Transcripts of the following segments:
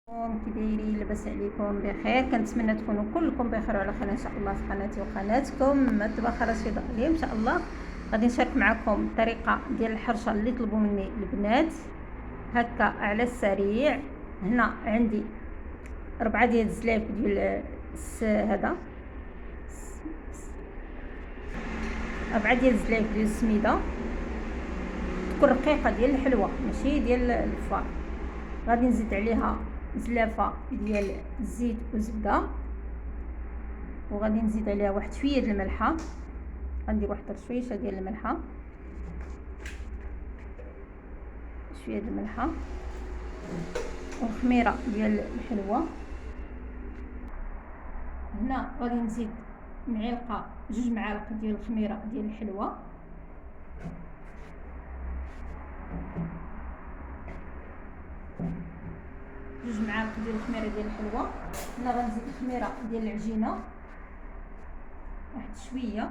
كي دايرين؟ لاباس عليكم؟ بخير. كنتمنى تكونوا كلكم بخير وعلى خير ان شاء الله في قناتي وقناتكم مطبخ رشيد. اليوم ان شاء الله غادي نشارك معكم الطريقه ديال الحرشه اللي طلبوا مني البنات هكا على السريع. هنا عندي 4 ديال الزلاف ديال هذا 4 ديال الزلاف ديال السميده، تكون رقيقه ديال الحلوه ماشي ديال الفار. غادي نزيد عليها زلافه ديال الزيت وزبده، وغادي نزيد عليها واحد شويه ديال الملحه. غندير واحد رشويشه ديال الملحه، شويه ديال الملحه وخميره ديال الحلوه. هنا غادي نزيد معلقه 2 معالق ديال الخميره ديال الحلوه، جوج معالق ديال الخميره ديال الحلوه. هنا غنزيد الخميره ديال العجينه واحد شويه،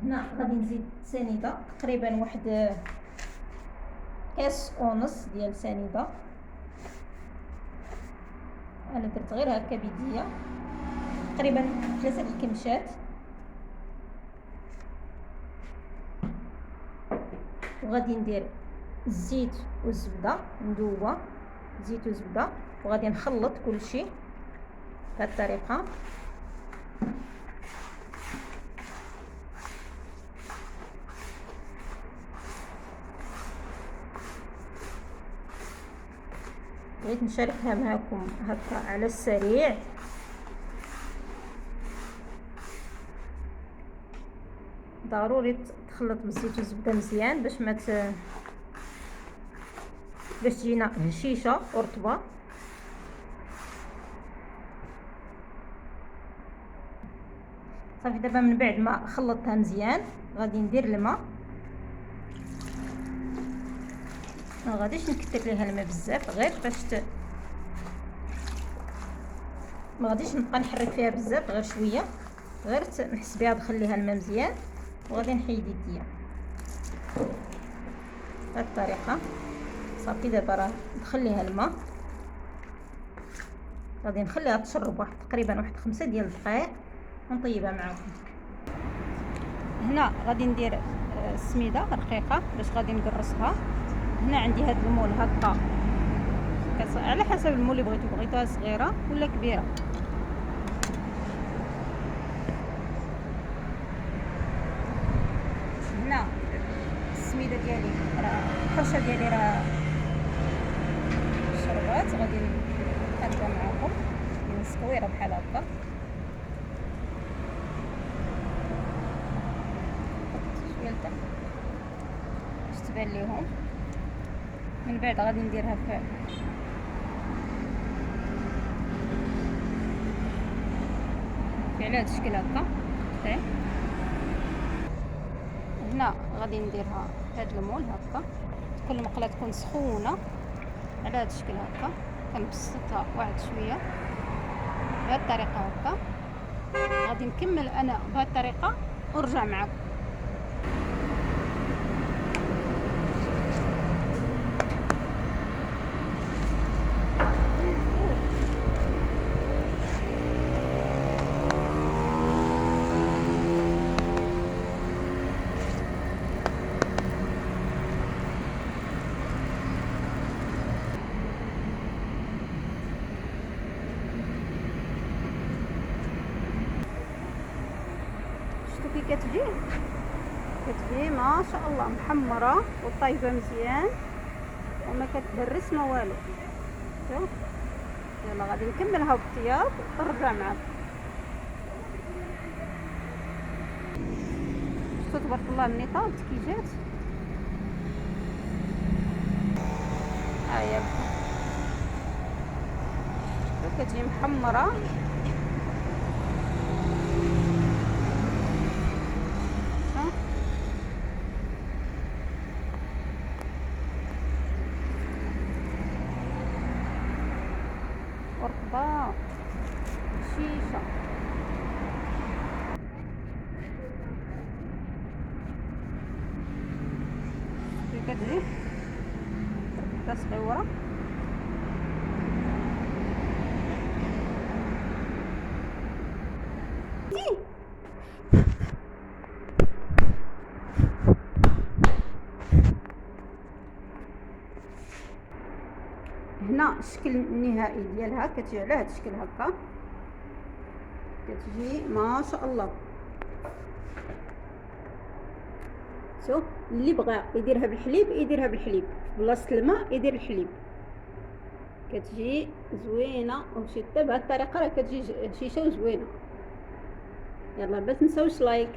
هنا غادي نزيد سنيده تقريبا واحد كاس ونص ديال سنيده. انا درت غير هكا بيديا تقريبا 3 الكمشات. وغادي ندير الزيت والزبده مذوبه، زيت وزبده، وغادي نخلط كلشي بهذه الطريقه. بغيت نشاركها معكم هكا على السريع. ضروري تخلط بالزيت والزبده مزيان باش باش تجينا هشيشه ورطبه. صافي دابا من بعد ما خلطتها مزيان غادي ندير الماء. ما غاديش نكثر ليها الماء بزاف، غير باش ما غاديش نبقى نحرك فيها بزاف، غير شويه، غير نحس بها نخليها الماء مزيان. وغادي نحيد يديا بهذه الطريقه. صافي دابا راه دخل ليها الماء، غادي نخليها تشرب واحد تقريبا واحد 5 ديال الدقائق ونطيبها معكم. هنا غادي ندير السميده رقيقه باش غادي نقرصها. هنا عندي هاد المول هكا على حسب المول اللي بغيتوها صغيره ولا كبيره. هنا السميده ديالي راه الحرشه ديالي راه شربات. غادي نقادها معكم صغيره بحال هكا. شويه لتحت باش تبان ليهم. من بعد غادي نديرها في على هذا الشكل هكا. هنا غادي نديرها في هذا المول هكا. كل مقله تكون سخونه على هذا الشكل هكا. كنبسطها واحد شويه بهذه الطريقه هكا. غادي نكمل انا بهذه الطريقه ونرجع معكم. كي كتجي ما شاء الله محمره وطايبه مزيان وما كتهرس ما والو. شوف يلا غادي نكملها بالطياب ونرجع معكم. شفتوا تبارك الله مني طابت كي جات. هاهي كتجي محمره. ورطبه شيشه. تجي هكا صغيوره. هنا الشكل النهائي ديالها كتجي على هذا الشكل هكا، كتجي ما شاء الله. شوف اللي بغى يديرها بالحليب يديرها بالحليب، بلاصه الماء يدير الحليب، كتجي زوينه ومشيت بهذه الطريقه راه كتجي هشيشه وزوينه. يلا ما تنساوش لايك.